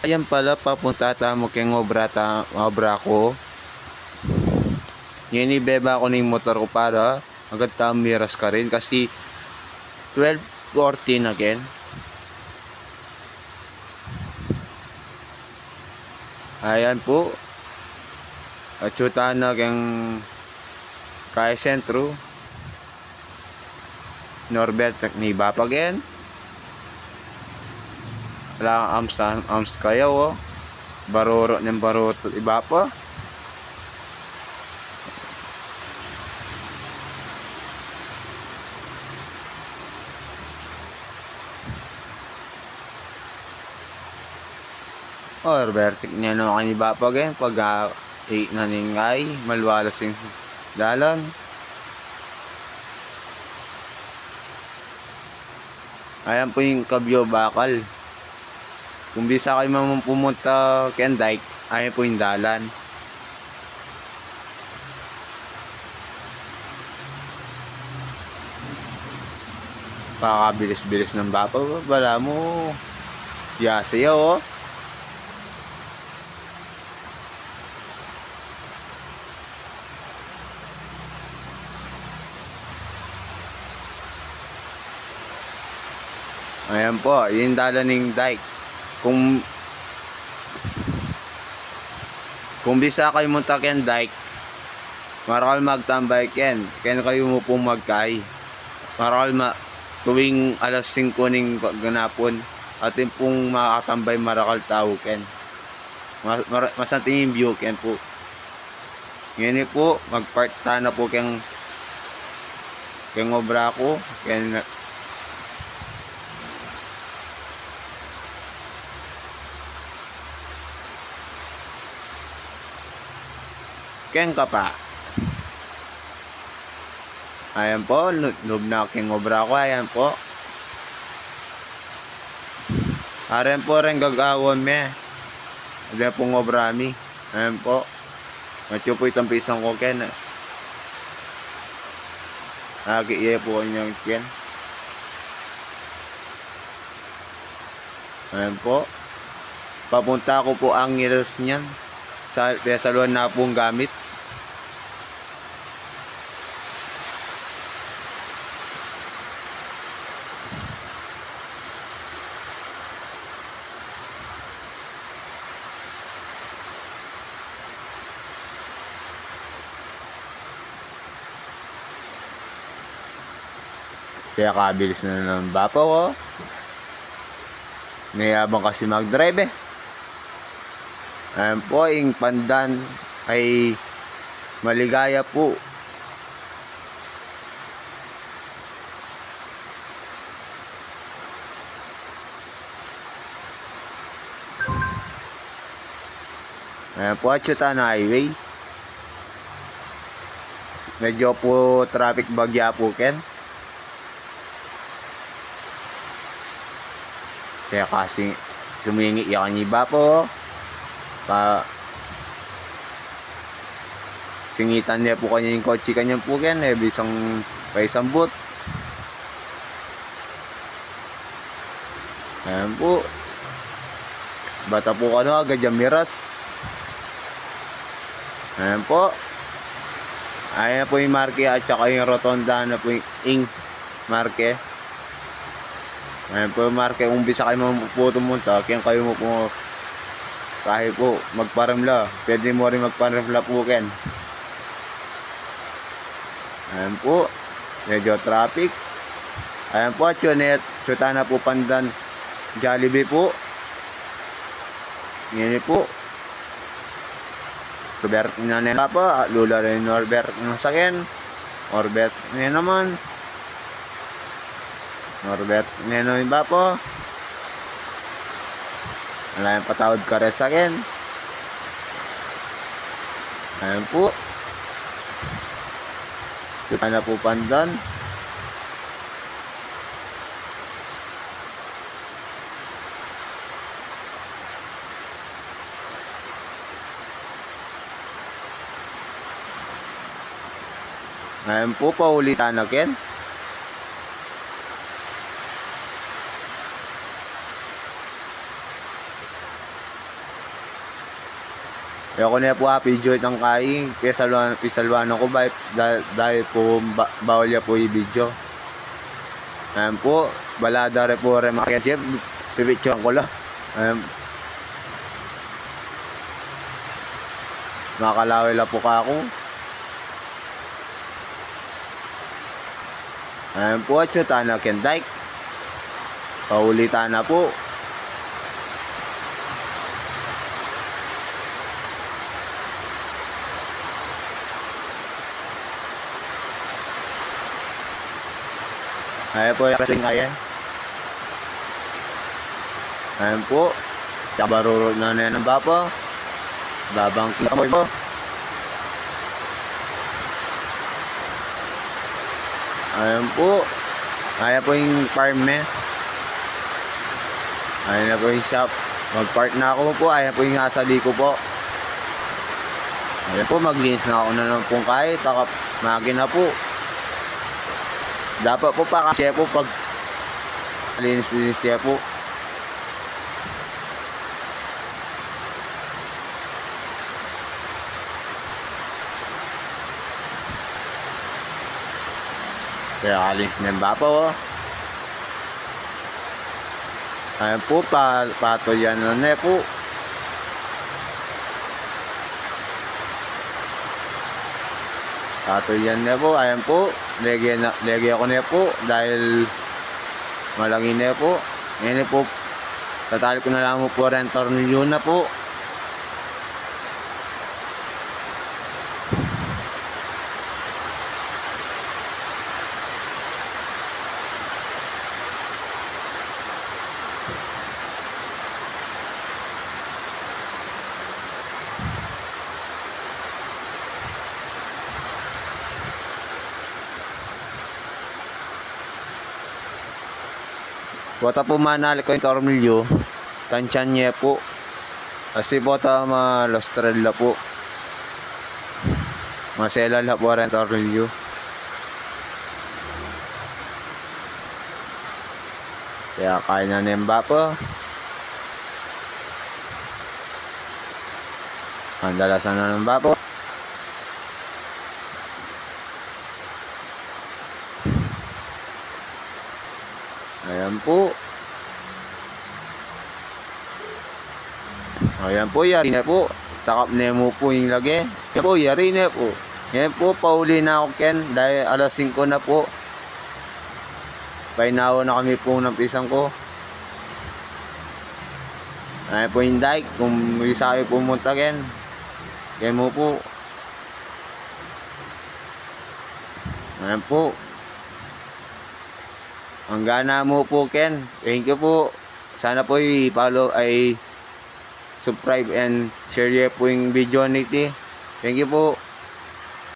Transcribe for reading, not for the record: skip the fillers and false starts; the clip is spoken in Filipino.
Ayan pala, papunta tamo keng obra ko. Ngayon ibeba ko ng motor ko para agad miras ka rin kasi 12:14 again. Ayan po. At chuta na keng kaya sentro. Norbert ni Bapagen. Wala arms kayo oh. Baruro ng baruro iba pa. Oh, Robertic niya no kani Bapagen pag naningay malwalas yung dalan. Ayan po yung Kabyo Bakal. Kung bisa kayo pumunta Ken Dike, ayan po yung dalan. Pakabilis-bilis ng bapa, wala mo. Yasayaw oh. Ayan po, yung dalan ng Dike. Kung bisa kayo munta Ken Dike, marakal magtambay Ken kayo mo pong magkay. Marakal tuwing alas 5 ng ganapon atin pong makakatambay marakal tao Ken. Masanting yung view Ken po. Ngayon po, magpart na po keng obra ko Ken. Ken ka pa. Ayan po, noob na king obra ko. Ayan po. Ayan po rin gagawin me. Ayan po obra mi. Ayan po. Matyo po itong pisang ko Ken. Iya po kanyang Ken. Ayan po. Papunta ko po ang ngilas niyan. Sa saluan na pong gamit. Kaya kabilis na ng bapaw oh. Nayabang kasi mag-drive eh. Ayan po, yung pandan ay maligaya po. Ayan po, Chutan Highway. Medyo po traffic bagya po Ken. Kaya kasi sumingi yan iba po. Singitan niya po kanya yung kotse kanyang po Ken. Bisang paisang boot. Ayan po. Bata po agad yung miras. Ayan po. Ayan po yung marke at saka yung rotonda na po yung marke. Ayan po yung marke. Kung bisa kayo mapupunta, kaya kayo mo po kahit po magparamla. Pwede mo rin magparamla po Ken. Ayan po. Medyo traffic. Ayan po. Chuta na po pandan Jollibee po. Ngayon po. Robert na nila po. Lula rin Norbert ng sakin. Norbert na naman. Norbert na naman ba po. Wala yung patawad ka rin sa akin. Ayan po. Kita na po pandan. Ayan po, paulitan na Ken. Ayoko na po video itang kain. Pisalwanan ko ba dahil po bawal ya po i-video. Ayan po. Balada rin po rin mga Jeff. Pipicturean ko lang. Ayan. Makalaway lang po ka ako. Ayan po. Chuta na Kendike. Paulitan na po. Ayan po yung wrestling ayan. Ayan po. Tabaruro na yan ng bapa. Babang kinamoy po. Ayan po. Ayan po yung farm eh. Ayan na po yung shop. Mag-park na ako po. Ayan po yung nasali ko po. Ayan po. Maglinis na ako na ng pong kahit. Makina po. Dapat po pa kasi po pag linis-linis siya po. Kaya alinis na ba po? Ayan po, pato yan na po. Pato yan na po, ayan po. Lagyan ako na po dahil malaki na po. Ngayon po, tatali ko na lang po rin tornilyo na po. Bota po manali ko yung tornilyo. Tansyan niya po. Kasi bota malostrella po. Masela la po rin tornilyo. Kaya kaya na nimba po. Andalasan na nimba po. Ayan po. Ayan po, yari na po. Takap na mo po yung lagi. Ayan po, yari na po. Ayan po, pauli na ako Ken. Dahil alas 5 na po. Painawa na kami po ng pisang ko. Ayan po yung dike. Kung may sabi pumunta Ken. Ayan mo po. Ayan po. Ang gana mo po Ken. Thank you po. Sana po i-follow subscribe and share po yung video nito. Thank you po.